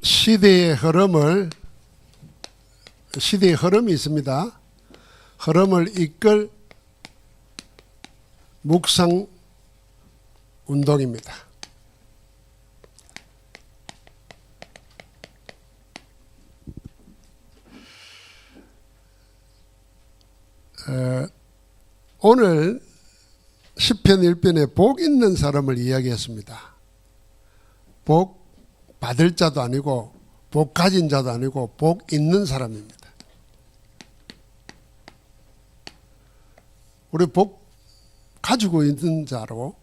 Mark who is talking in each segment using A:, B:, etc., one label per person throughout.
A: 시대의 흐름이 있습니다. 흐름을 이끌 묵상 운동입니다. 오늘 시편 1편에 복 있는 사람을 이야기했습니다. 복 받을 자도 아니고 복 가진 자도 아니고 복 있는 사람입니다. 우리 복 가지고 있는 자로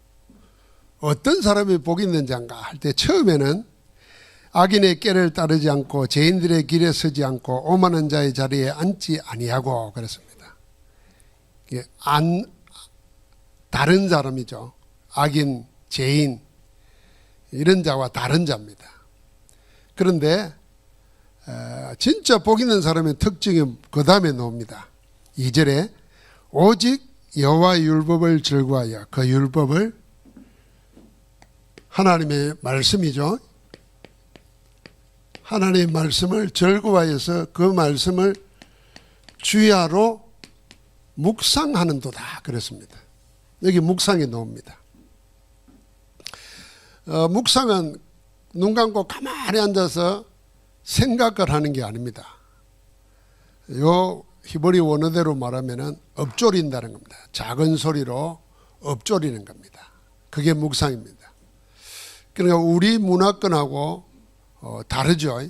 A: 어떤 사람이 복 있는 자인가 할 때 처음에는 악인의 꾀를 따르지 않고 죄인들의 길에 서지 않고 오만한 자의 자리에 앉지 아니하고 그랬습니다. 이게 다른 사람이죠. 악인, 죄인 이런 자와 다른 자입니다. 그런데 진짜 복 있는 사람의 특징이 그 다음에 나옵니다. 2절에 오직 여호와의 율법을 즐거워하여 그 율법을 하나님의 말씀이죠. 하나님의 말씀을 즐거워해서 그 말씀을 주야로 묵상하는도다 그랬습니다. 여기 묵상이 나옵니다. 묵상은 눈 감고 가만히 앉아서 생각을 하는 게 아닙니다. 요 히브리 원어대로 말하면은 엎조린다는 겁니다. 작은 소리로 엎조리는 겁니다. 그게 묵상입니다. 그러니까 우리 문화권하고 다르죠.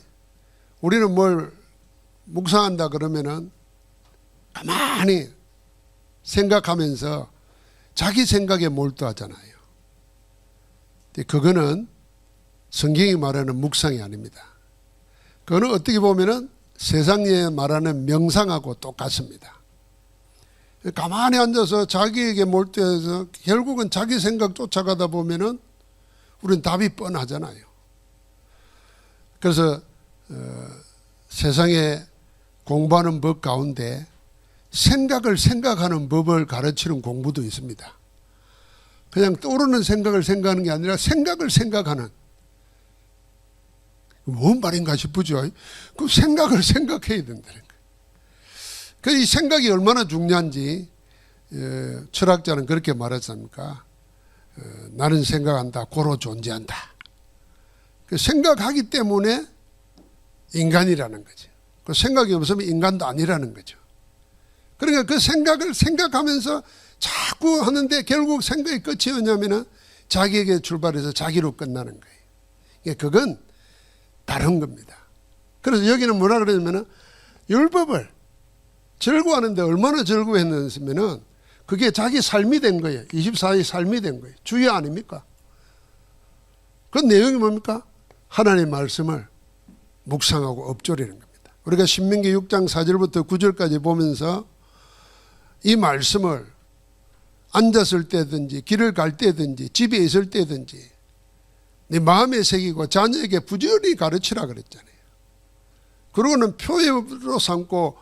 A: 우리는 뭘 묵상한다 그러면은 가만히 생각하면서 자기 생각에 몰두하잖아요. 그거는 성경이 말하는 묵상이 아닙니다. 그거는 어떻게 보면은 세상에 말하는 명상하고 똑같습니다. 가만히 앉아서 자기에게 몰두해서 결국은 자기 생각 쫓아가다 보면은 우리는 답이 뻔하잖아요. 그래서 세상에 공부하는 법 가운데 생각을 생각하는 법을 가르치는 공부도 있습니다. 그냥 떠오르는 생각을 생각하는 게 아니라 생각을 생각하는, 뭔 말인가 싶으죠. 그 생각을 생각해야 된다는 거예요. 그 이 생각이 얼마나 중요한지 철학자는 그렇게 말했습니까? 나는 생각한다, 고로 존재한다. 그 생각하기 때문에 인간이라는 거죠. 그 생각이 없으면 인간도 아니라는 거죠. 그러니까 그 생각을 생각하면서 자꾸 하는데 결국 생각의 끝이 뭐냐면은 자기에게 출발해서 자기로 끝나는 거예요. 그건 다른 겁니다. 그래서 여기는 뭐라 그러냐면은 율법을 즐거워하는데 얼마나 즐거워했느냐면은 그게 자기 삶이 된 거예요. 24의 삶이 된 거예요. 주의 아닙니까? 그 내용이 뭡니까? 하나님의 말씀을 묵상하고 엎조리는 겁니다. 우리가 신명기 6장 4절부터 9절까지 보면서 이 말씀을 앉았을 때든지 길을 갈 때든지 집에 있을 때든지 네 마음에 새기고 자녀에게 부지런히 가르치라 그랬잖아요. 그러고는 표로 삼고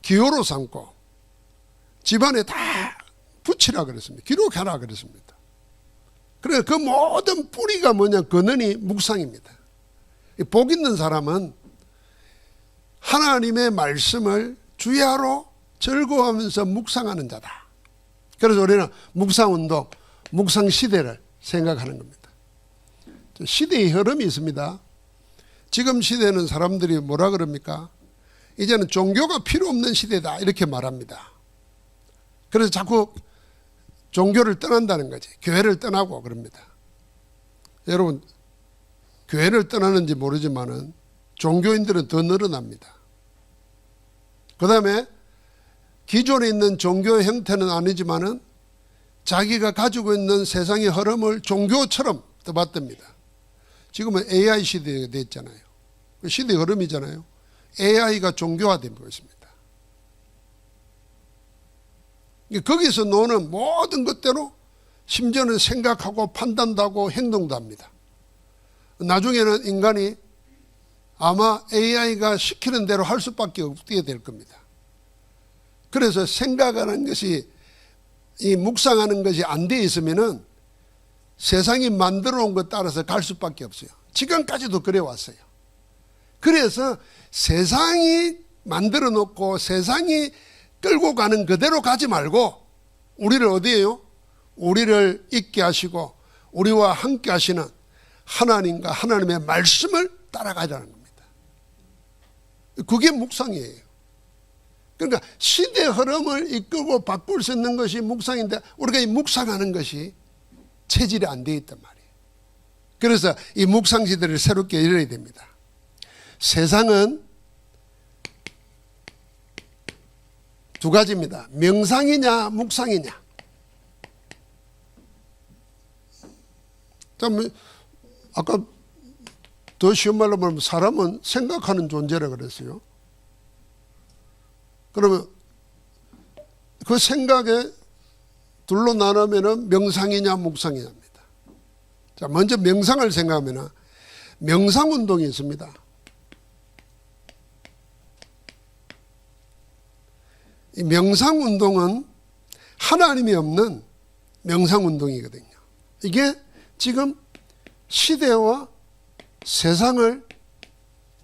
A: 기호로 삼고 집안에 다 붙이라 그랬습니다. 기록하라 그랬습니다. 그래서 그 모든 뿌리가 뭐냐, 근원이 묵상입니다. 복 있는 사람은 하나님의 말씀을 주야로 즐거워하면서 묵상하는 자다. 그래서 우리는 묵상운동, 묵상시대를 생각하는 겁니다. 시대의 흐름이 있습니다. 지금 시대는 사람들이 뭐라 그럽니까? 이제는 종교가 필요 없는 시대다 이렇게 말합니다. 그래서 자꾸 종교를 떠난다는 거지. 교회를 떠나고 그럽니다. 여러분, 교회를 떠나는지 모르지만은 종교인들은 더 늘어납니다. 그 다음에 기존에 있는 종교 형태는 아니지만은 자기가 가지고 있는 세상의 흐름을 종교처럼 떠받듭니다. 지금은 AI 시대가 됐잖아요. 시대의 흐름이잖아요. AI가 종교화된 것입니다. 거기서 노는 모든 것대로 심지어는 생각하고 판단도 하고 행동도 합니다. 나중에는 인간이 아마 AI가 시키는 대로 할 수밖에 없게 될 겁니다. 그래서 생각하는 것이, 이 묵상하는 것이 안 돼 있으면은 세상이 만들어 온 것 따라서 갈 수밖에 없어요. 지금까지도 그래 왔어요. 그래서 세상이 만들어 놓고 세상이 끌고 가는 그대로 가지 말고 우리를 어디에요? 우리를 있게 하시고 우리와 함께 하시는 하나님과 하나님의 말씀을 따라가자는 겁니다. 그게 묵상이에요. 그러니까 시대 흐름을 이끌고 바꿀 수 있는 것이 묵상인데 우리가 이 묵상하는 것이 체질이 안 돼 있단 말이에요. 그래서 이 묵상 시대를 새롭게 열어야 됩니다. 세상은 두 가지입니다. 명상이냐 묵상이냐. 아까 더 쉬운 말로 말하면 사람은 생각하는 존재라 그랬어요. 그러면 그 생각에 둘로 나누면 명상이냐 묵상이냐입니다. 자, 먼저 명상을 생각하면 명상운동이 있습니다. 이 명상운동은 하나님이 없는 명상운동이거든요. 이게 지금 시대와 세상을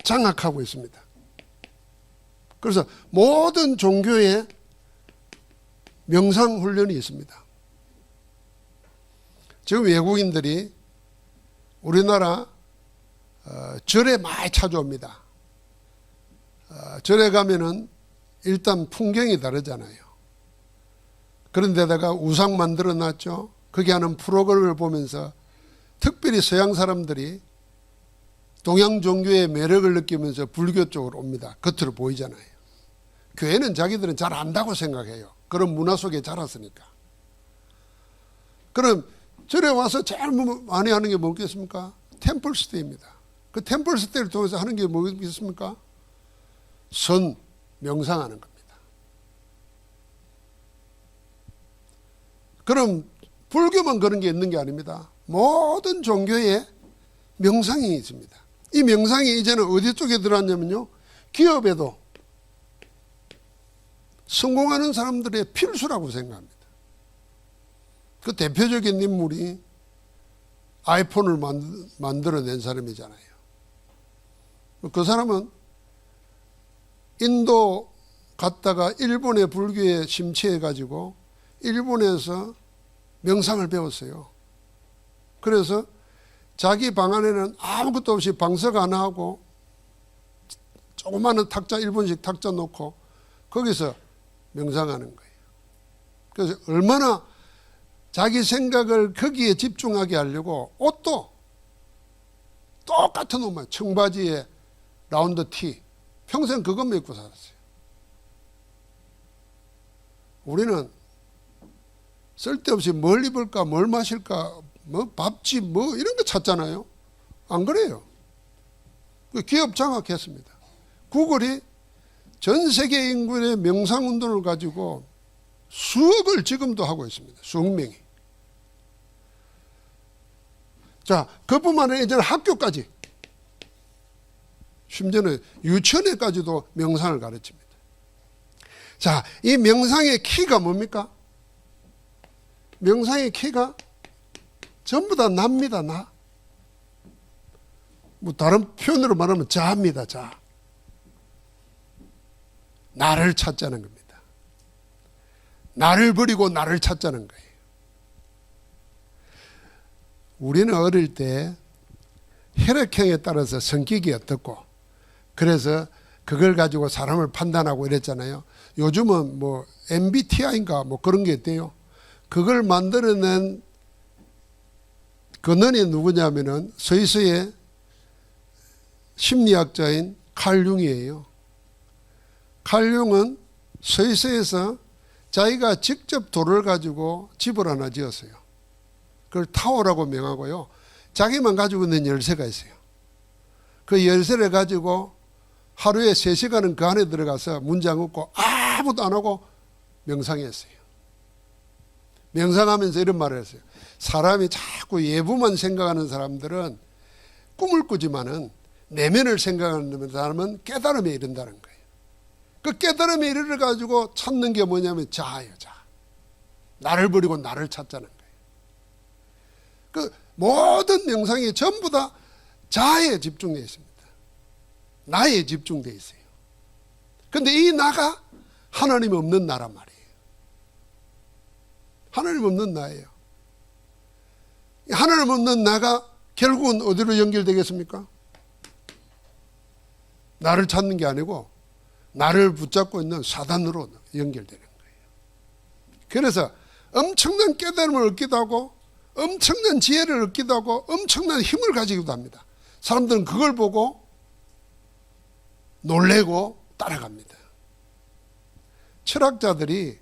A: 장악하고 있습니다. 그래서 모든 종교에 명상훈련이 있습니다. 지금 외국인들이 우리나라 절에 많이 찾아옵니다. 절에 가면은 일단 풍경이 다르잖아요. 그런데다가 우상 만들어 놨죠. 거기 하는 프로그램을 보면서 특별히 서양 사람들이 동양 종교의 매력을 느끼면서 불교 쪽으로 옵니다. 겉으로 보이잖아요. 교회는 자기들은 잘 안다고 생각해요. 그런 문화 속에 자랐으니까. 그럼 절에 와서 제일 많이 하는 게 뭐겠습니까? 템플스테이입니다. 그 템플스테이를 통해서 하는 게 뭐겠습니까? 명상하는 겁니다. 그럼 불교만 그런 게 있는 게 아닙니다. 모든 종교에 명상이 있습니다. 이 명상이 이제는 어디 쪽에 들어왔냐면요, 기업에도 성공하는 사람들의 필수라고 생각합니다. 그 대표적인 인물이 아이폰을 만들어낸 사람이잖아요. 그 사람은 인도 갔다가 일본의 불교에 심취해가지고 일본에서 명상을 배웠어요. 그래서 자기 방 안에는 아무것도 없이 방석 하나 하고 조그마한 탁자, 일본식 탁자 놓고 거기서 명상하는 거예요. 그래서 얼마나 자기 생각을 거기에 집중하게 하려고 옷도 똑같은 옷만, 청바지에 라운드 티, 평생 그것만 입고 살았어요. 우리는 쓸데없이 뭘 입을까, 뭘 마실까, 뭐 밥집 뭐 이런 거 찾잖아요. 안 그래요. 기업 장악했습니다. 구글이 전 세계 인구의 명상운동을 가지고 수억을 지금도 하고 있습니다. 수억 명이. 자, 그뿐만 아니라 이제는 학교까지, 심지어는 유치원에까지도 명상을 가르칩니다. 자, 이 명상의 키가 뭡니까? 명상의 키가 전부 다 나입니다. 나. 뭐 다른 표현으로 말하면 자입니다. 자. 나를 찾자는 겁니다. 나를 버리고 나를 찾자는 거예요. 우리는 어릴 때 혈액형에 따라서 성격이 어떻고, 그래서 그걸 가지고 사람을 판단하고 이랬잖아요. 요즘은 뭐 MBTI인가 뭐 그런 게 있대요. 그걸 만들어낸 근원이 누구냐면은 스위스의 심리학자인 칼 융이에요. 칼 융은 스위스에서 자기가 직접 돌을 가지고 집을 하나 지었어요. 그걸 타워라고 명하고요. 자기만 가지고 있는 열쇠가 있어요. 그 열쇠를 가지고 하루에 3시간은 그 안에 들어가서 문 잠그고 아무도 안 하고 명상했어요. 명상하면서 이런 말을 했어요. 사람이 자꾸 예부만 생각하는 사람들은 꿈을 꾸지만은 내면을 생각하는 사람은 깨달음에 이른다는 거예요. 그 깨달음에 이르러 가지고 찾는 게 뭐냐면 자예요, 자. 나를 버리고 나를 찾자는 거예요. 그 모든 명상이 전부 다 자에 집중되어 있습니다. 나에 집중되어 있어요. 근데 이 나가 하나님 없는 나란 말이에요. 하나님 없는 나예요. 하나님 없는 나가 결국은 어디로 연결되겠습니까? 나를 찾는 게 아니고 나를 붙잡고 있는 사단으로 연결되는 거예요. 그래서 엄청난 깨달음을 얻기도 하고 엄청난 지혜를 얻기도 하고 엄청난 힘을 가지기도 합니다. 사람들은 그걸 보고 놀래고 따라갑니다. 철학자들이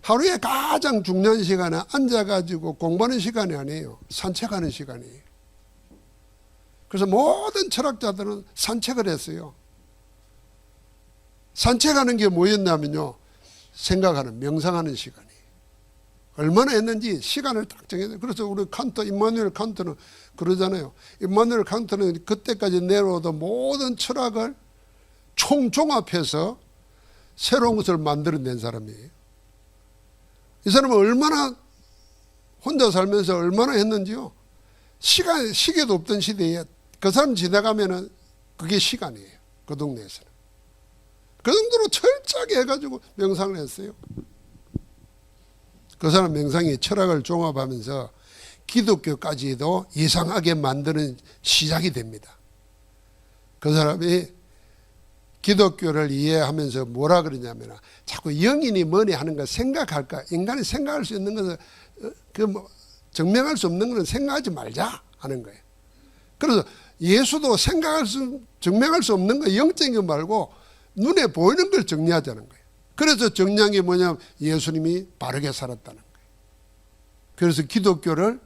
A: 하루에 가장 중요한 시간에 앉아가지고 공부하는 시간이 아니에요. 산책하는 시간이에요. 그래서 모든 철학자들은 산책을 했어요. 산책하는 게 뭐였냐면요, 생각하는, 명상하는 시간이에요. 얼마나 했는지 시간을 딱 정해서. 그래서 우리 칸트, 임마누엘 칸트는 그러잖아요. 임마누엘 칸트는 그때까지 내려오던 모든 철학을 총종합해서 새로운 것을 만들어낸 사람이에요. 이 사람은 얼마나 혼자 살면서 얼마나 했는지요. 시계도 없던 시대에 그 사람 지나가면은 그게 시간이에요. 그 동네에서는. 그 정도로 철저하게 해가지고 명상을 했어요. 그 사람 명상이 철학을 종합하면서 기독교까지도 이상하게 만드는 시작이 됩니다. 그 사람이 기독교를 이해하면서 뭐라 그러냐면 자꾸 영인이 뭐니 하는 걸 생각할까? 인간이 생각할 수 있는 것을 증명할 수 없는 것은 생각하지 말자 하는 거예요. 그래서 예수도 증명할 수 없는 거, 영적인 거 말고 눈에 보이는 걸 정리하자는 거예요. 그래서 정리한 게 뭐냐면 예수님이 바르게 살았다는 거예요. 그래서 기독교를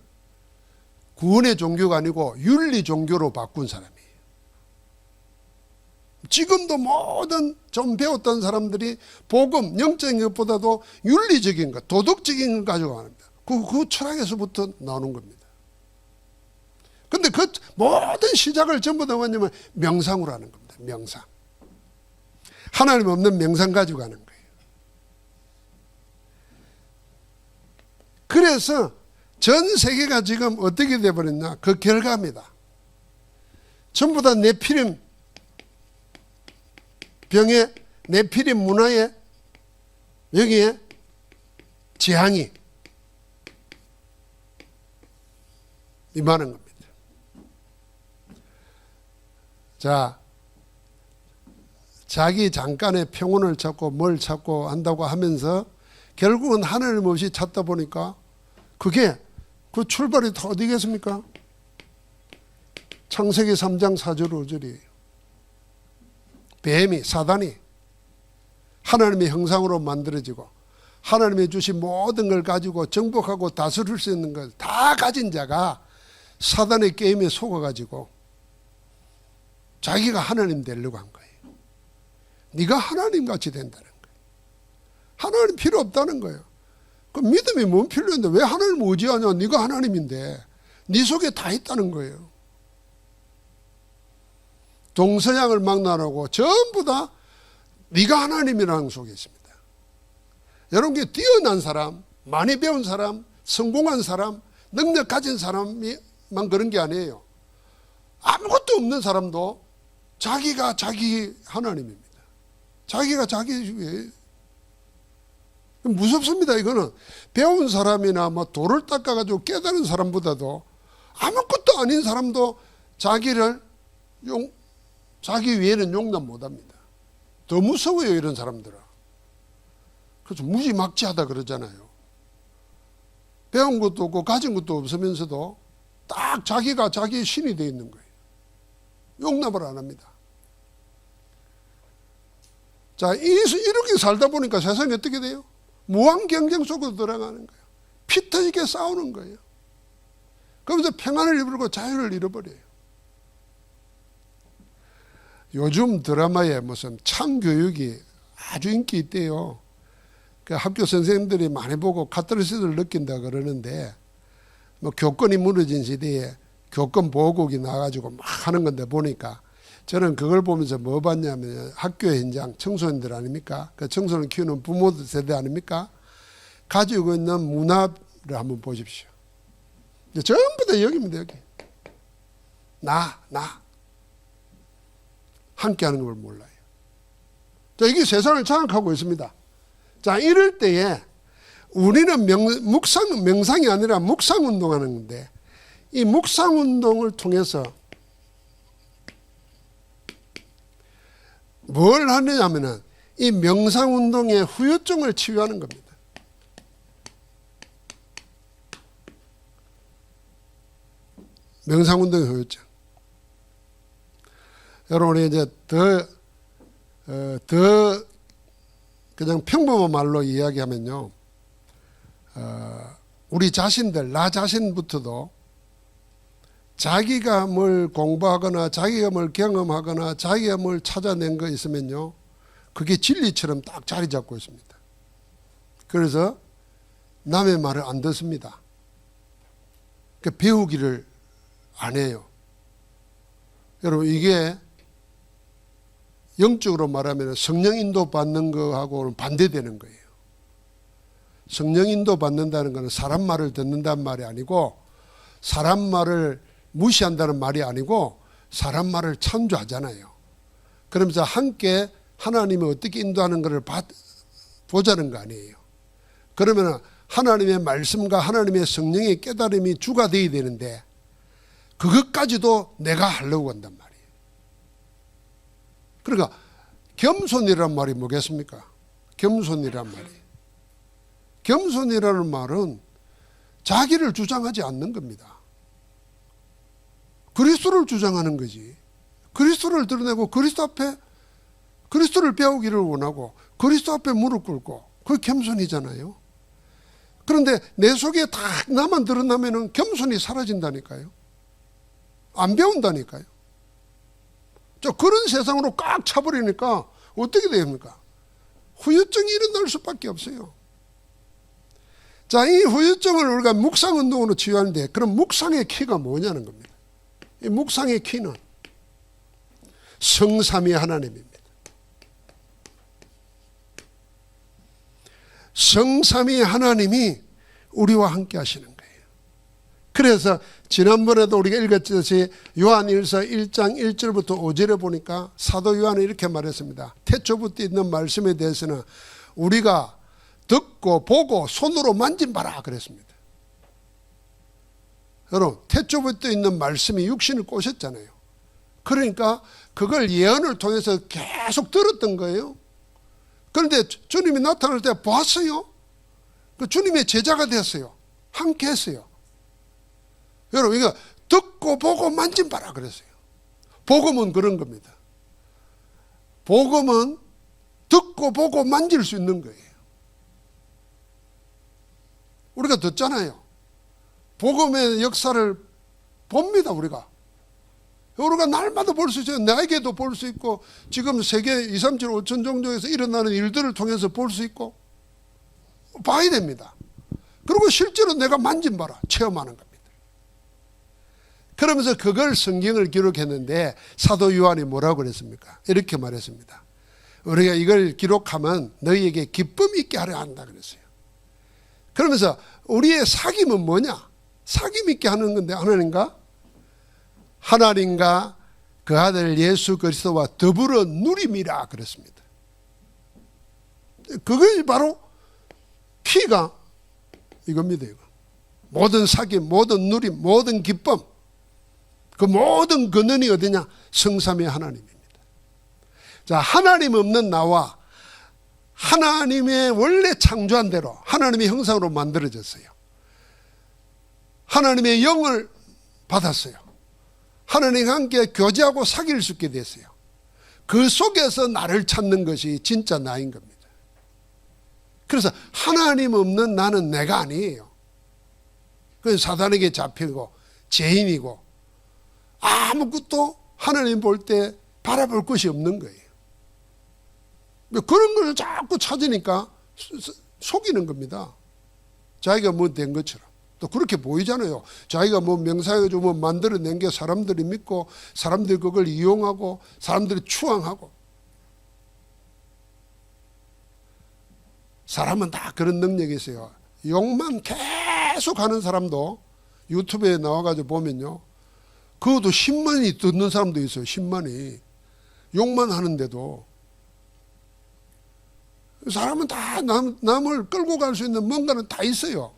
A: 구원의 종교가 아니고 윤리 종교로 바꾼 사람이에요. 지금도 모든 좀 배웠던 사람들이 복음, 영적인 것보다도 윤리적인 것, 도덕적인 것 가지고 합니다. 그 철학에서부터 나오는 겁니다. 근데 그 모든 시작을 전부 다 뭐냐면 명상으로 하는 겁니다. 명상. 하나님 없는 명상 가지고 하는 거예요. 그래서 전 세계가 지금 어떻게 되어버렸나? 그 결과입니다. 전부 다 네피림 병에, 네피림 문화에, 여기에 재앙이 임하는 겁니다. 자, 자기 잠깐의 평온을 찾고 뭘 찾고 한다고 하면서 결국은 하나님 없이 찾다 보니까 그게 그 출발이 다 어디겠습니까? 창세기 3장 4절 5절이에요. 뱀이, 사단이 하나님의 형상으로 만들어지고 하나님이 주신 모든 걸 가지고 정복하고 다스릴 수 있는 걸 다 가진 자가 사단의 게임에 속아가지고 자기가 하나님 되려고 한 거예요. 네가 하나님같이 된다는 거예요. 하나님 필요 없다는 거예요. 그 믿음이 뭔 필요한데 왜 하나님 의지하냐? 네가 하나님인데 네 속에 다 있다는 거예요. 동서양을 막론하고 전부 다 네가 하나님이라는 속에 있습니다. 여러분, 뛰어난 사람, 많이 배운 사람, 성공한 사람, 능력 가진 사람만 그런 게 아니에요. 아무것도 없는 사람도 자기가 자기 하나님입니다. 자기가 자기 무섭습니다. 이거는 배운 사람이나 뭐 돌을 닦아가지고 깨달은 사람보다도 아무것도 아닌 사람도 자기 위에는 용납 못합니다. 더 무서워요, 이런 사람들은. 그래서 무지막지하다 그러잖아요. 배운 것도 없고 가진 것도 없으면서도 딱 자기가 자기의 신이 되어 있는 거예요. 용납을 안 합니다. 자, 이렇게 살다 보니까 세상이 어떻게 돼요? 무한 경쟁 속으로 들어가는 거예요. 피 터지게 싸우는 거예요. 그러면서 평안을 잃어버리고 자유를 잃어버려요. 요즘 드라마에 무슨 참교육이 아주 인기 있대요. 그 학교 선생님들이 많이 보고 카타르시스를 느낀다 그러는데, 뭐 교권이 무너진 시대에 교권 보호국이 나와가지고 막 하는 건데 보니까 저는 그걸 보면서 뭐 봤냐면 학교 현장 청소년들 아닙니까? 그 청소년 키우는 부모들 세대 아닙니까? 가지고 있는 문화를 한번 보십시오. 전부 다 여기입니다, 여기. 나. 함께하는 걸 몰라요. 자, 이게 세상을 장악하고 있습니다. 자, 이럴 때에 우리는 명상이 아니라 묵상운동하는 건데, 이 묵상운동을 통해서 뭘 하느냐면은 이 명상운동의 후유증을 치유하는 겁니다. 명상운동의 후유증. 여러분이 이제 더 그냥 평범한 말로 이야기하면요, 우리 자신들, 나 자신부터도 자기가 뭘 공부하거나 자기가 뭘 경험하거나 자기가 뭘 찾아낸 거 있으면요, 그게 진리처럼 딱 자리 잡고 있습니다. 그래서 남의 말을 안 듣습니다. 배우기를 안 해요. 여러분, 이게 영적으로 말하면 성령 인도 받는 거하고는 반대되는 거예요. 성령 인도 받는다는 것은 사람 말을 듣는다는 말이 아니고, 사람 말을 무시한다는 말이 아니고, 사람 말을 참조하잖아요. 그러면서 함께 하나님이 어떻게 인도하는 것을 보자는 거 아니에요. 그러면 하나님의 말씀과 하나님의 성령의 깨달음이 주가 되어야 되는데, 그것까지도 내가 하려고 한단 말이에요. 그러니까 겸손이란 말이 뭐겠습니까? 겸손이란 말이. 겸손이라는 말은 자기를 주장하지 않는 겁니다. 그리스도를 주장하는 거지. 그리스도를 드러내고 그리스도 앞에 그리스도를 배우기를 원하고 그리스도 앞에 무릎 꿇고, 그게 겸손이잖아요. 그런데 내 속에 다 나만 드러나면은 겸손이 사라진다니까요. 안 배운다니까요. 그런 세상으로 꽉 차버리니까 어떻게 됩니까? 후유증이 일어날 수밖에 없어요. 자, 이 후유증을 우리가 묵상운동으로 치유하는데, 그럼 묵상의 키가 뭐냐는 겁니다. 이 묵상의 키는 성삼위 하나님입니다. 성삼위 하나님이 우리와 함께 하시는 거예요. 그래서 지난번에도 우리가 읽었듯이 요한일서 1장 1절부터 5절에 보니까 사도 요한은 이렇게 말했습니다. 태초부터 있는 말씀에 대해서는 우리가 듣고 보고 손으로 만진 바라 그랬습니다. 여러분, 태초부터 있는 말씀이 육신을 꼬셨잖아요. 그러니까 그걸 예언을 통해서 계속 들었던 거예요. 그런데 주님이 나타날 때 보았어요. 그 주님의 제자가 됐어요. 함께 했어요. 여러분, 이거 듣고 보고 만진 바라 그랬어요. 복음은 그런 겁니다. 복음은 듣고 보고 만질 수 있는 거예요. 우리가 듣잖아요. 복음의 역사를 봅니다, 우리가. 우리가 날마다 볼 수 있어요. 나에게도 볼 수 있고, 지금 세계 2, 3, 7, 5천 종족에서 일어나는 일들을 통해서 볼 수 있고, 봐야 됩니다. 그리고 실제로 내가 만진 바라 체험하는 겁니다. 그러면서 그걸 성경을 기록했는데 사도 요한이 뭐라고 그랬습니까? 이렇게 말했습니다. 우리가 이걸 기록하면 너희에게 기쁨 있게 하려 한다 그랬어요. 그러면서 우리의 사귐은 뭐냐? 사귐 있게 하는 건데, 하나님과 그 아들 예수 그리스도와 더불어 누림이라 그랬습니다. 그게 바로 키가 이겁니다. 이거. 모든 사귐, 모든 누림, 모든 기쁨, 그 모든 근원이 어디냐? 성삼위 하나님입니다. 자, 하나님 없는 나와 하나님의 원래 창조한 대로 하나님의 형상으로 만들어졌어요. 하나님의 영을 받았어요. 하나님과 함께 교제하고 사귈 수 있게 됐어요. 그 속에서 나를 찾는 것이 진짜 나인 겁니다. 그래서 하나님 없는 나는 내가 아니에요. 그건 사단에게 잡히고 죄인이고 아무것도 하나님 볼 때 바라볼 것이 없는 거예요. 그런 걸 자꾸 찾으니까 속이는 겁니다. 자기가 뭐 된 것처럼. 또 그렇게 보이잖아요. 자기가 뭐 명사해가지고 뭐 만들어낸 게 사람들이 믿고 사람들이 그걸 이용하고 사람들이 추앙하고. 사람은 다 그런 능력이 있어요. 욕만 계속 하는 사람도 유튜브에 나와가지고 보면요, 그것도 10만이 듣는 사람도 있어요. 10만이. 욕만 하는데도 사람은 다 남을 끌고 갈 수 있는 뭔가는 다 있어요.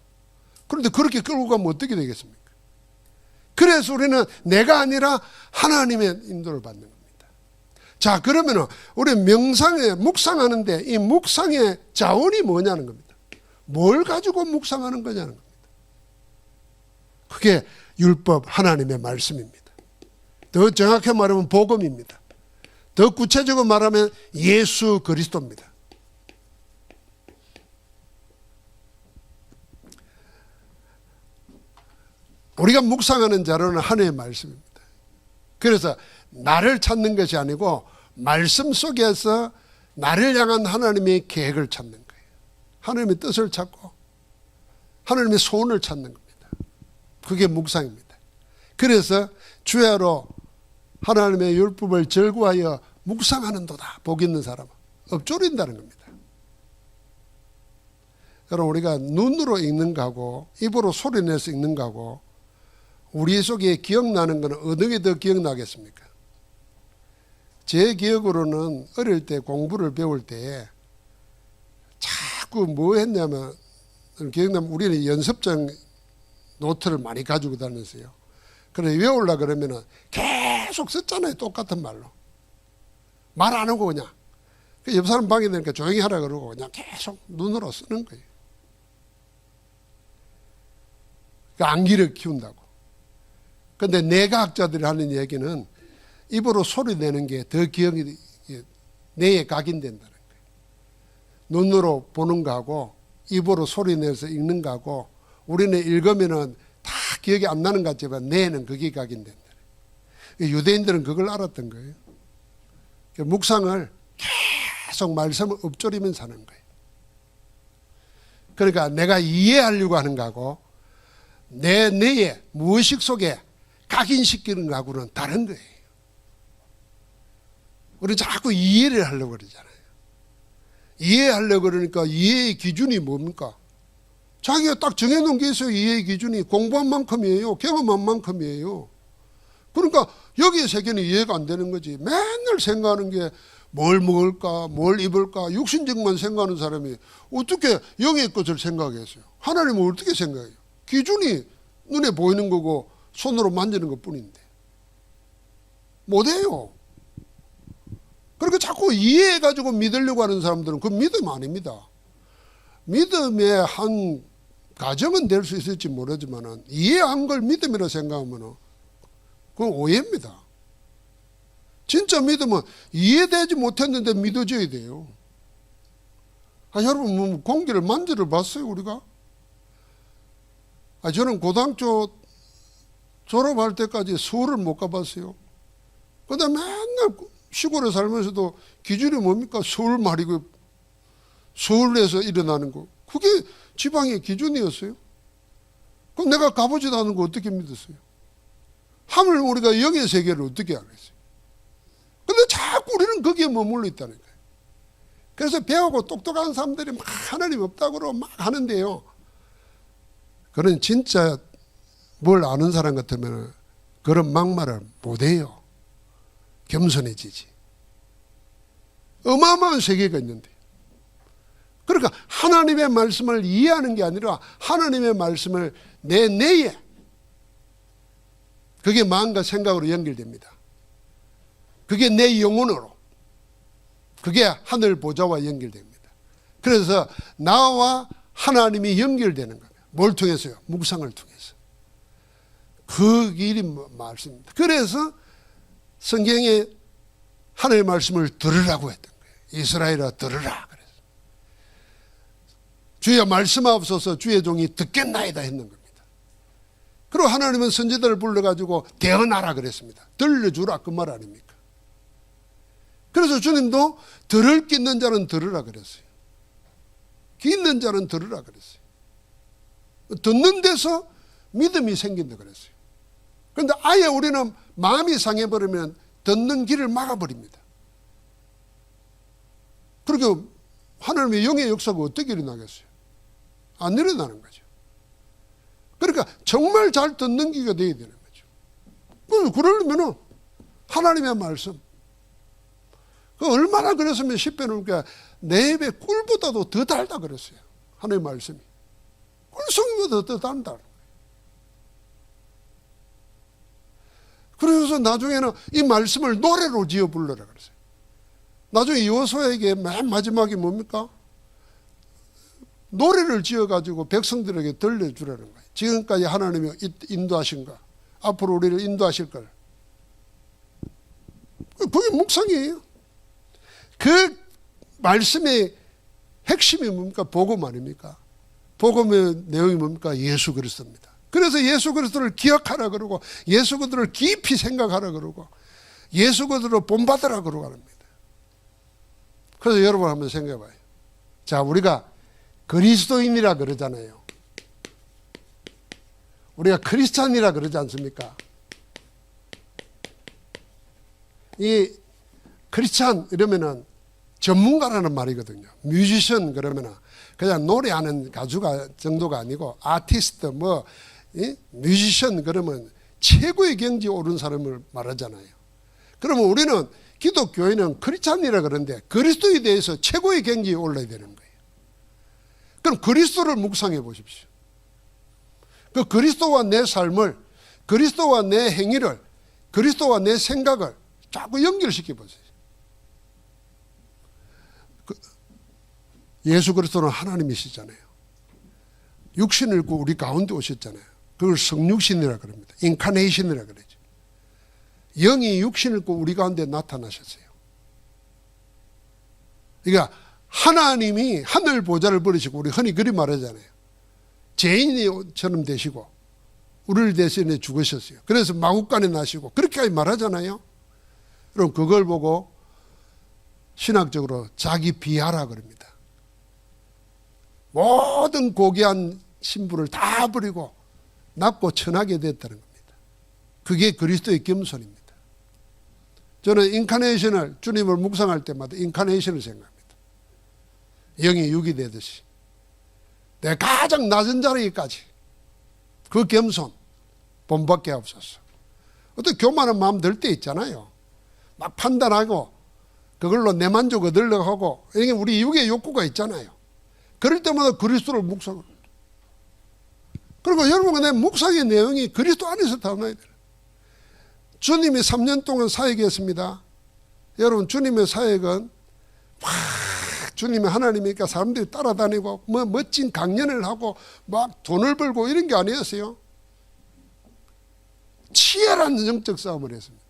A: 그런데 그렇게 끌고 가면 어떻게 되겠습니까? 그래서 우리는 내가 아니라 하나님의 인도를 받는 겁니다. 자, 그러면 우리 묵상하는데 이 묵상의 자원이 뭐냐는 겁니다. 뭘 가지고 묵상하는 거냐는 겁니다. 그게 율법, 하나님의 말씀입니다. 더 정확히 말하면 복음입니다. 더 구체적으로 말하면 예수 그리스도입니다. 우리가 묵상하는 자료는 하나님의 말씀입니다. 그래서 나를 찾는 것이 아니고 말씀 속에서 나를 향한 하나님의 계획을 찾는 거예요. 하나님의 뜻을 찾고 하나님의 소원을 찾는 겁니다. 그게 묵상입니다. 그래서 주야로 하나님의 율법을 절구하여 묵상하는도다. 복 있는 사람은 엎조린다는 겁니다. 여러분, 우리가 눈으로 읽는 거하고 입으로 소리내서 읽는 거하고 우리 속에 기억나는 것은 어느 게 더 기억나겠습니까? 제 기억으로는 어릴 때 공부를 배울 때 자꾸 뭐 했냐면, 기억나면 우리는 연습장 노트를 많이 가지고 다녔어요. 그래 외우려고 그러면은 계속 썼잖아요. 똑같은 말로. 말 안 하고 그냥. 옆 사람 방해 되니까 조용히 하라 그러고 그냥 계속 눈으로 쓰는 거예요. 암기를 키운다고. 근데 뇌과학자들이 하는 얘기는 입으로 소리 내는 게 더 기억이 뇌에 각인된다는 거예요. 눈으로 보는 거하고 입으로 소리 내서 읽는 거하고 우리는 읽으면은 다 기억이 안 나는 것 같지만 뇌는 그게 각인된다. 유대인들은 그걸 알았던 거예요. 묵상을 계속 말씀을 읊조리면서 하는 거예요. 그러니까 내가 이해하려고 하는 거하고 내 뇌에 무의식 속에 각인시키는 거하고는 다른 거예요. 우리 자꾸 이해를 하려고 그러잖아요. 이해하려고 그러니까 이해의 기준이 뭡니까? 자기가 딱 정해놓은 게 있어요. 이해의 기준이 공부한 만큼이에요. 경험한 만큼이에요. 그러니까 여기의 세계는 이해가 안 되는 거지. 맨날 생각하는 게 뭘 먹을까, 뭘 입을까, 육신적만 생각하는 사람이 어떻게 영의 것을 생각했어요? 하나님은 어떻게 생각해요? 기준이 눈에 보이는 거고 손으로 만지는 것 뿐인데 못해요. 그러니까 자꾸 이해해가지고 믿으려고 하는 사람들은 그 믿음 아닙니다. 믿음의 한 가정은 될 수 있을지 모르지만 이해한 걸 믿음이라고 생각하면 그건 오해입니다. 진짜 믿음은 이해되지 못했는데 믿어져야 돼요. 여러분 뭐 공기를 만들어 봤어요 우리가? 저는 고등학교 졸업할 때까지 서울을 못 가봤어요. 근데 맨날 시골에 살면서도 기준이 뭡니까? 서울 말이고 서울에서 일어나는 거. 그게 지방의 기준이었어요. 그럼 내가 가보지도 않은 거 어떻게 믿었어요? 하물 우리가 영의 세계를 어떻게 알겠어요? 근데 자꾸 우리는 거기에 머물러 있다는 거예요. 그래서 배우고 똑똑한 사람들이 막 하나님 없다고 그러고 막 하는데요. 그런 진짜 뭘 아는 사람 같으면 그런 막말을 못해요. 겸손해지지. 어마어마한 세계가 있는데. 그러니까 하나님의 말씀을 이해하는 게 아니라 하나님의 말씀을 내 뇌에, 그게 마음과 생각으로 연결됩니다. 그게 내 영혼으로, 그게 하늘 보좌와 연결됩니다. 그래서 나와 하나님이 연결되는 겁니다. 뭘 통해서요? 묵상을 통해서. 그 길이 말씀입니다. 그래서 성경에 하나님의 말씀을 들으라고 했던 거예요. 이스라엘아 들으라 그래서. 주의 말씀하옵소서 주의 종이 듣겠나이다 했는 겁니다. 그리고 하나님은 선지자를 불러가지고 대언하라 그랬습니다. 들려주라 그 말 아닙니까? 그래서 주님도 들을 게 있는 자는 들으라 그랬어요. 귀 있는 자는 들으라 그랬어요. 듣는 데서 믿음이 생긴다 그랬어요. 그런데 아예 우리는 마음이 상해버리면 듣는 길을 막아버립니다. 그러니까 하나님의 영의 역사가 어떻게 일어나겠어요? 안 일어나는 거죠. 그러니까 정말 잘 듣는 귀가 되어야 되는 거죠. 그러려면 하나님의 말씀, 그 얼마나 그랬으면 10배 넘게 내 입에 꿀보다도 더 달다 그랬어요. 하나님의 말씀이. 꿀송이보다 더 단다. 그래서 나중에는 이 말씀을 노래로 지어 불러라 그랬어요. 나중에 여호수아에게 맨 마지막에 뭡니까? 노래를 지어가지고 백성들에게 들려주라는 거예요. 지금까지 하나님이 인도하신 거, 앞으로 우리를 인도하실 걸. 그게 묵상이에요. 그 말씀의 핵심이 뭡니까? 복음 아닙니까? 복음의 내용이 뭡니까? 예수 그리스도입니다. 그래서 예수 그리스도를 기억하라 그러고 예수 그리스도를 깊이 생각하라 그러고 예수 그리스도를 본받으라 그러고 합니다. 그래서 여러분 한번 생각해 봐요. 자, 우리가 그리스도인이라 그러잖아요. 우리가 크리스찬이라 그러지 않습니까? 이 크리스찬 이러면은 전문가라는 말이거든요. 뮤지션 그러면은 그냥 노래하는 가수가 정도가 아니고 아티스트 뮤지션 그러면 최고의 경지에 오른 사람을 말하잖아요. 그러면 우리는 기독교인은 크리스찬이라 그러는데 그리스도에 대해서 최고의 경지에 올라야 되는 거예요. 그럼 그리스도를 묵상해 보십시오. 그 그리스도와 내 삶을, 그리스도와 내 행위를, 그리스도와 내 생각을 자꾸 연결시켜 보세요. 예수 그리스도는 하나님이시잖아요. 육신을 입고 우리 가운데 오셨잖아요. 그걸 성육신이라 그럽니다. 인카네이션이라 그러죠. 영이 육신을 입고 우리 가운데 나타나셨어요. 그러니까 하나님이 하늘 보좌를 버리시고, 우리 흔히 그리 말하잖아요. 죄인처럼 되시고 우리를 대신해 죽으셨어요. 그래서 마구간에 나시고 그렇게까지 말하잖아요. 그럼 그걸 보고 신학적으로 자기 비하라 그럽니다. 모든 고귀한 신분을 다 버리고 낮고 천하게 됐다는 겁니다. 그게 그리스도의 겸손입니다. 저는 인카네이션을, 주님을 묵상할 때마다 인카네이션을 생각합니다. 영이 육이 되듯이 내 가장 낮은 자리까지 그 겸손 본받게 하옵소서. 어떤 교만한 마음 들 때 있잖아요. 막 판단하고 그걸로 내 만족 얻으려고 하고, 이게 우리 육의 욕구가 있잖아요. 그럴 때마다 그리스도를 묵상을. 그리고 여러분, 내 묵상의 내용이 그리스도 안에서 담아야 돼요. 주님이 3년 동안 사역했습니다. 여러분, 주님의 사역은 주님이 하나님이니까 사람들이 따라다니고 멋진 강연을 하고 막 돈을 벌고 이런 게 아니었어요. 치열한 영적 싸움을 했습니다.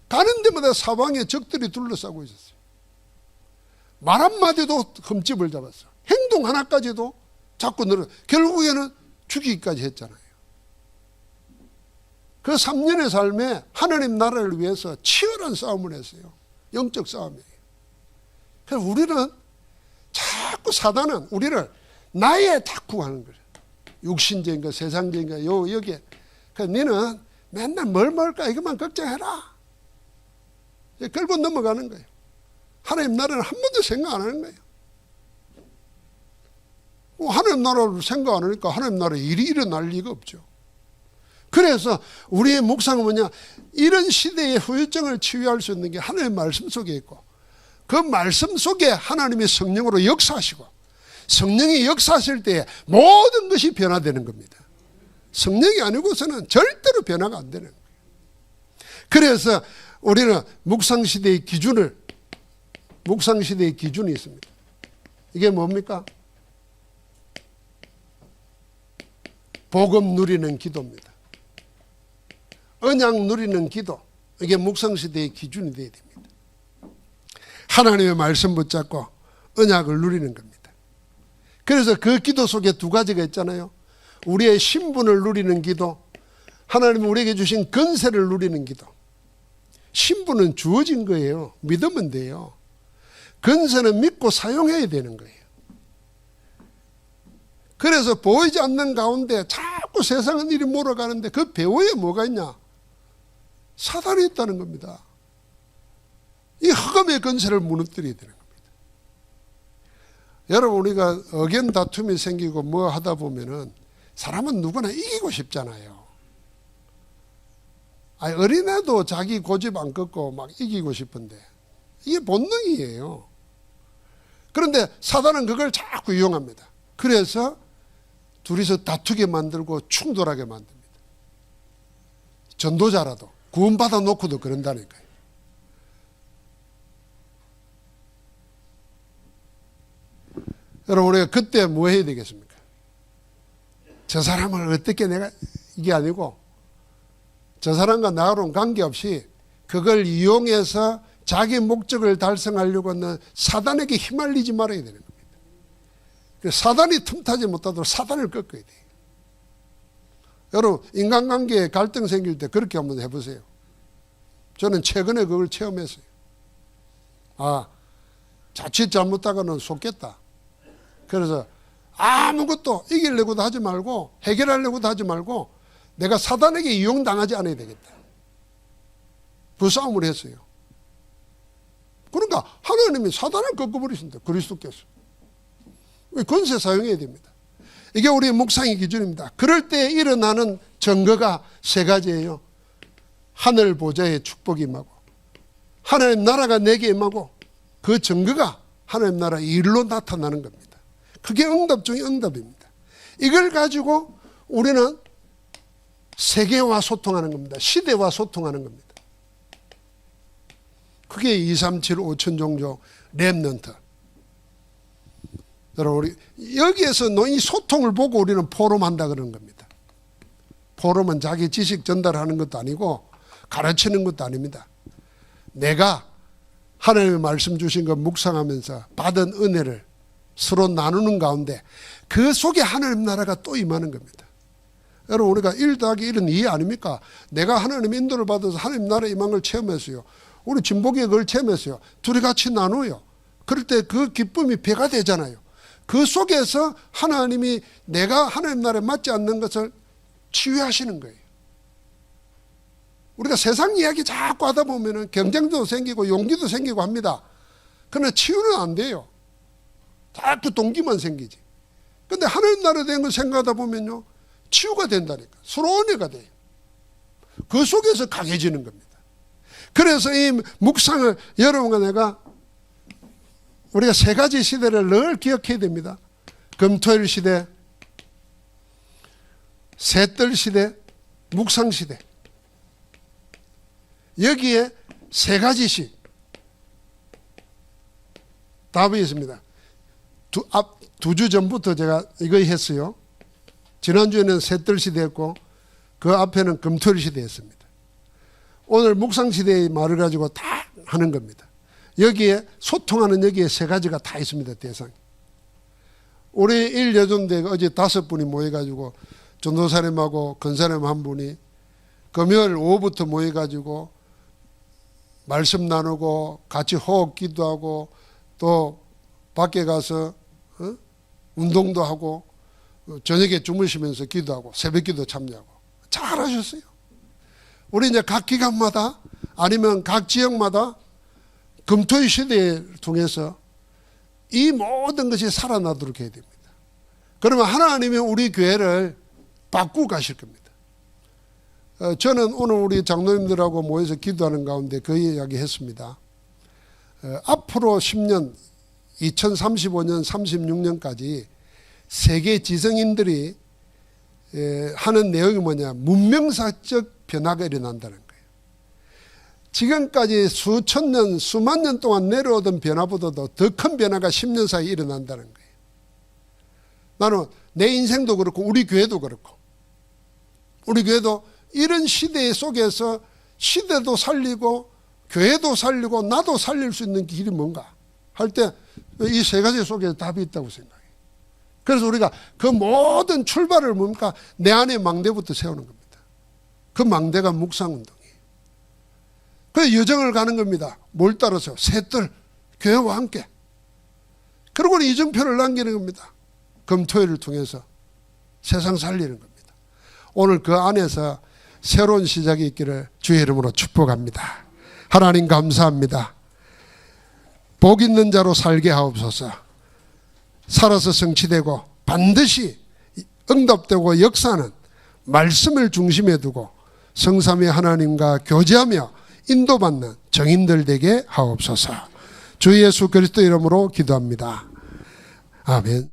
A: 가는 데마다 사방에 적들이 둘러싸고 있었어요. 말 한마디도 흠집을 잡았어요. 행동 하나까지도 자꾸 늘어. 결국에는 죽이기까지 했잖아요. 그 3년의 삶에 하나님 나라를 위해서 치열한 싸움을 했어요. 영적 싸움이에요. 그래서 우리는 자꾸 사단은 우리를 나에 다투고 하는 거예요. 육신적인 거, 세상적인 거, 여기에. 그래서 너는 맨날 뭘 먹을까 이것만 걱정해라. 끌고 넘어가는 거예요. 하나님 나라는 한 번도 생각 안 하는 거예요. 하나님 나라를 생각 안 하니까 하나님 나라에 일이 일어날 리가 없죠. 그래서 우리의 묵상은 뭐냐? 이런 시대의 후유증을 치유할 수 있는 게 하나님의 말씀 속에 있고, 그 말씀 속에 하나님의 성령으로 역사하시고, 성령이 역사하실 때 모든 것이 변화되는 겁니다. 성령이 아니고서는 절대로 변화가 안 되는 거예요. 그래서 우리는 묵상시대의 기준이 있습니다. 이게 뭡니까? 복음 누리는 기도입니다. 언약 누리는 기도. 이게 묵상시대의 기준이 되어야 됩니다. 하나님의 말씀 붙잡고 언약을 누리는 겁니다. 그래서 그 기도 속에 두 가지가 있잖아요. 우리의 신분을 누리는 기도, 하나님이 우리에게 주신 권세를 누리는 기도. 신분은 주어진 거예요. 믿으면 돼요. 권세는 믿고 사용해야 되는 거예요. 그래서 보이지 않는 가운데 자꾸 세상은 일이 몰아가는데 그 배후에 뭐가 있냐? 사단이 있다는 겁니다. 이 흑암의 권세를 무너뜨려야 되는 겁니다. 여러분, 우리가 의견 다툼이 생기고 뭐 하다 보면은 사람은 누구나 이기고 싶잖아요. 아니, 어린애도 자기 고집 안 꺾고 막 이기고 싶은데 이게 본능이에요. 그런데 사단은 그걸 자꾸 이용합니다. 그래서 둘이서 다투게 만들고 충돌하게 만듭니다. 전도자라도 구원받아 놓고도 그런다니까요. 여러분, 우리가 그때 뭐 해야 되겠습니까? 저 사람을 어떻게 내가, 이게 아니고 저 사람과 나하고는 관계없이 그걸 이용해서 자기 목적을 달성하려고 하는 사단에게 휘말리지 말아야 되는 겁니다. 사단이 틈타지 못하도록 사단을 꺾어야 돼요. 여러분, 인간관계에 갈등 생길 때 그렇게 한번 해보세요. 저는 최근에 그걸 체험했어요. 아, 자칫 잘못하고는 속겠다. 그래서 아무것도 이기려고도 하지 말고 해결하려고도 하지 말고 내가 사단에게 이용당하지 않아야 되겠다. 그 싸움을 했어요. 그러니까 하나님이 사단을 꺾어버리신다. 그리스도께서. 권세 사용해야 됩니다. 이게 우리의 묵상의 기준입니다. 그럴 때 일어나는 증거가 세 가지예요. 하늘 보좌의 축복이 임하고 하나님 나라가 내게 임하고 그 증거가 하나님 나라 일로 나타나는 겁니다. 그게 응답 중의 응답입니다. 이걸 가지고 우리는 세계와 소통하는 겁니다. 시대와 소통하는 겁니다. 그게 237 5천종족 렘넌트. 여러분, 우리 여기에서 이 소통을 보고 우리는 포럼한다 그러는 겁니다. 포럼은 자기 지식 전달하는 것도 아니고 가르치는 것도 아닙니다. 내가 하나님의 말씀 주신 것 묵상하면서 받은 은혜를 서로 나누는 가운데 그 속에 하나님 나라가 또 임하는 겁니다. 여러분, 우리가 1 더하기 1은 2 아닙니까? 내가 하나님 인도를 받아서 하나님 나라 임한 걸 체험했어요. 우리 진복이 그걸 체험했어요. 둘이 같이 나누어요. 그럴 때 그 기쁨이 배가 되잖아요. 그 속에서 하나님이 내가 하나님 나라에 맞지 않는 것을 치유하시는 거예요. 우리가 세상 이야기 자꾸 하다 보면 경쟁도 생기고 용기도 생기고 합니다. 그러나 치유는 안 돼요. 자꾸 동기만 생기지. 근데 하나님 나라에 대한 걸 생각하다 보면요, 치유가 된다니까. 서로 은혜가 돼요. 그 속에서 강해지는 겁니다. 그래서 이 묵상을 여러분과 내가 우리가 세 가지 시대를 늘 기억해야 됩니다. 금토일 시대, 새뜰 시대, 묵상 시대. 여기에 세 가지씩 답이 있습니다. 두 주 전부터 제가 이거 했어요. 지난주에는 새뜰 시대 했고 그 앞에는 금토일 시대 했습니다. 오늘 묵상 시대의 말을 가지고 다 하는 겁니다. 여기에 소통하는 여기에 세 가지가 다 있습니다. 대상이. 우리 1여전대 어제 5분이 모여가지고 전도사님하고 권사님 한 분이 금요일 오후부터 모여가지고 말씀 나누고 같이 호흡 기도하고 또 밖에 가서 운동도 하고 저녁에 주무시면서 기도하고 새벽 기도 참여하고 잘하셨어요. 우리 이제 각 기관마다 아니면 각 지역마다 금토일 시대를 통해서 이 모든 것이 살아나도록 해야 됩니다. 그러면 하나님이 우리 교회를 바꾸고 가실 겁니다. 저는 오늘 우리 장로님들하고 모여서 기도하는 가운데 그 이야기 했습니다. 앞으로 10년, 2035년, 36년까지 세계 지성인들이 하는 내용이 뭐냐, 문명사적 변화가 일어난다는 거예요. 지금까지 수천 년, 수만 년 동안 내려오던 변화보다도 더 큰 변화가 10년 사이에 일어난다는 거예요. 나는 내 인생도 그렇고 우리 교회도 그렇고 우리 교회도 이런 시대 속에서 시대도 살리고 교회도 살리고 나도 살릴 수 있는 길이 뭔가 할 때 이 세 가지 속에 답이 있다고 생각해요. 그래서 우리가 그 모든 출발을 뭡니까? 내 안에 망대부터 세우는 겁니다. 그 망대가 묵상운동이에요. 그 여정을 가는 겁니다. 뭘 따라서? 새뜰, 교회와 함께. 그리고는 이정표를 남기는 겁니다. 금토일을 통해서 세상 살리는 겁니다. 오늘 그 안에서 새로운 시작이 있기를 주의 이름으로 축복합니다. 하나님 감사합니다. 복 있는 자로 살게 하옵소서. 살아서 성취되고 반드시 응답되고 역사는 말씀을 중심에 두고 성삼위 하나님과 교제하며 인도받는 정인들 되게 하옵소서. 주 예수 그리스도 이름으로 기도합니다. 아멘.